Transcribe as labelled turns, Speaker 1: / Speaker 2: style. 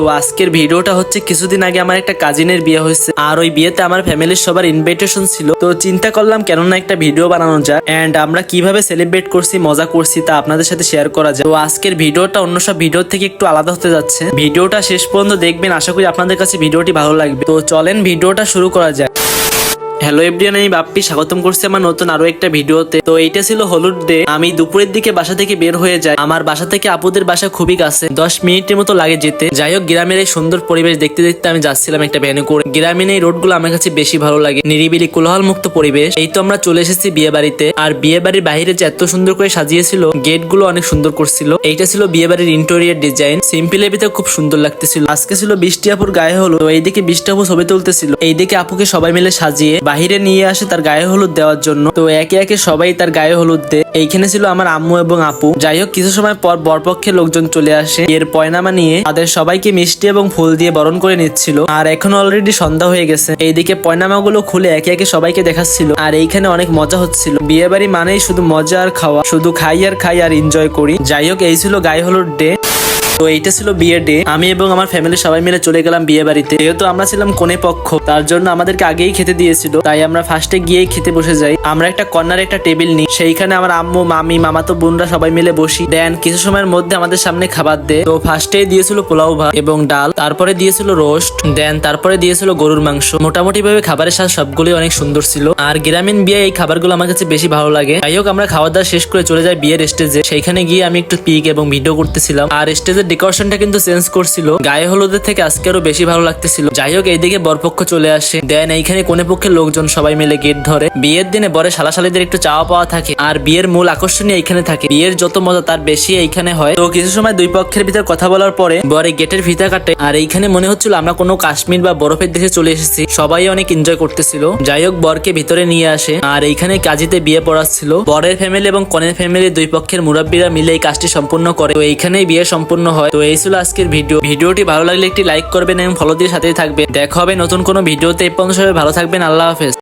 Speaker 1: তো আজকের ভিডিওটা হচ্ছে কিছুদিন আগে আমার একটা কাজিনের বিয়ে হয়েছে, আর ওই বিয়েতে আমার ফ্যামিলির সবার ইনভাইটেশন ছিল। তো চিন্তা করলাম কেননা একটা ভিডিও বানানো যায় এন্ড আমরা কিভাবে সেলিব্রেট করছি, মজা করছি তা আপনাদের সাথে শেয়ার করা যায়। তো আজকের ভিডিওটা অন্য সব ভিডিও থেকে একটু আলাদা হতে যাচ্ছে। ভিডিওটা শেষ পর্যন্ত দেখবেন, আশা করি আপনাদের কাছে ভিডিওটি ভালো লাগবে। তো চলেন ভিডিওটা শুরু করা যায়। হ্যালো এভরিওয়ান, আমি বাপ্পি, স্বাগতম করছি আমার নতুন আরো একটা ভিডিওতে। তো এইটা ছিল হলুদ ডে। আমি দুপুরের দিকে বাসা থেকে বের হয়ে যাই। আমার বাসা থেকে আপুদের বাসা খুবই কাছে, 10 মিনিটের মতো লাগে যেতে। যাই হোক, গ্রামের এই সুন্দর পরিবেশ দেখতে দেখতে আমি যাচ্ছিলাম একটা ভ্যানে করে। গ্রামীণ এই রোডগুলো আমার কাছে বেশি ভালো লাগে, নিরিবিলি কোলাহল মুক্ত পরিবেশ। এই তো আমরা চলে এসেছি বিয়ে বাড়িতে। আর বিয়ে বাড়ির বাইরে যে এত সুন্দর করে সাজিয়েছিল, গেট গুলো অনেক সুন্দর করছিল। এইটা ছিল বিয়ে বাড়ির ইন্টেরিয়র ডিজাইন, সিম্পল এর ভিতরে খুব সুন্দর লাগতেছিল। আজকে ছিল বৃষ্টি আপুর গায়ে হলো। তো এইদিকে বৃষ্টি আপু ছবি তুলতেছিল, এইদিকে আপুকে সবাই মিলে সাজিয়ে বাহিরে নিয়ে আসে তার গায়ে হলুদ দেওয়ার জন্য। তো একে একে সবাই তার গায়ে হলুদ দেয়। এইখানে ছিল আমার আম্মু এবং আপু। যাই হোক, কিছু সময় পর বরপক্ষের লোকজন চলে আসে। এর পয়নামা নিয়ে তাদের সবাইকে মিষ্টি এবং ফুল দিয়ে বরণ করে নিচ্ছিল। আর এখন অলরেডি সন্ধ্যা হয়ে গেছে। এইদিকে পয়নামা গুলো খুলে একে একে সবাইকে দেখাচ্ছিল। আর এইখানে অনেক মজা হচ্ছিল। বিয়ে বাড়ি মানেই শুধু মজা আর খাওয়া, শুধু খাই আর এনজয় করি। যাই হোক, এই ছিল গায়ে হলুদ ডে। তো এইটা ছিল বিয়ের ডে। আমি এবং আমার ফ্যামিলি সবাই মিলে চলে গেলাম বিয়ে বাড়িতে। যেহেতু আমরা ছিলাম কনে পক্ষ, তার জন্য আমাদেরকে আগেই খেতে দিয়েছিল। তাই আমরা ফার্স্টে গিয়েই খেতে বসে যাই। আমরা একটা কর্নারে একটা টেবিল নিই, সেইখানে আমার আম্মু, মামি, মামাতো বোনরা সবাই মিলে বসি। দেন কিছু সময়ের মধ্যে আমাদের সামনে খাবার দেয়। তো ফার্স্টে দিয়েছিল পোলাও ভাত এবং ডাল, তারপরে দিয়েছিল রোস্ট, দেন তারপরে দিয়েছিল গরুর মাংস। মোটামুটি ভাবে খাবারের স্বাদ সবগুলোই অনেক সুন্দর ছিল। আর গ্রামীণ বিয়ে এই খাবারগুলো আমার কাছে বেশি ভালো লাগে। যাই হোক, আমরা খাওয়া দাওয়া শেষ করে চলে যাই বিয়ের স্টেজে। সেইখানে গিয়ে আমি একটু পিক এবং ভিডিও করতেছিলাম। আর স্টেজের ডেকোরেশনটা কিন্তু চেঞ্জ করছিল, গায়ে হলুদের থেকে আজকে আরো বেশি ভালো লাগতেছিল। যাই হোক, এইদিকে বরপক্ষ চলে আসে। দেন এইখানে কোনে পক্ষের লোকজন সবাই মিলে গেট ধরে। বিয়ের দিনে বরে শালাশালীদের একটু চাওয়া পাওয়া থাকে, আর বিয়ের মূল আকর্ষণই এইখানে থাকে। বিয়ের যত মজা তার বেশি এইখানে হয়। তো কিছু সময় দুই পক্ষের ভিতর কথা বলার পরে বরে গেটের ফিতা কাটে। আর এইখানে মনে হচ্ছিল আমরা কোনো কাশ্মীর বা বরফের দেশে চলে এসেছি। সবাই অনেক এনজয় করতেছিল। যাই হোক, বরকে ভিতরে নিয়ে আসে। আর এইখানে কাজীতে বিয়ে পড়াচ্ছিল। বরের ফ্যামিলি এবং কনের ফ্যামিলি দুই পক্ষের মুরব্বীরা মিলে এই কাজটি সম্পূর্ণ করে। তো এইখানেই বিয়ে সম্পূর্ণ হয়। তো এই ছিল আজকের ভিডিওটি ভালো লাগলে একটি লাইক করবেন এবং ফলো দিয়ে সাথেই থাকবেন। দেখা হবে নতুন কোনো ভিডিওতে। এই পর্যন্ত সবাই ভালো থাকবেন। আল্লাহ হাফেজ।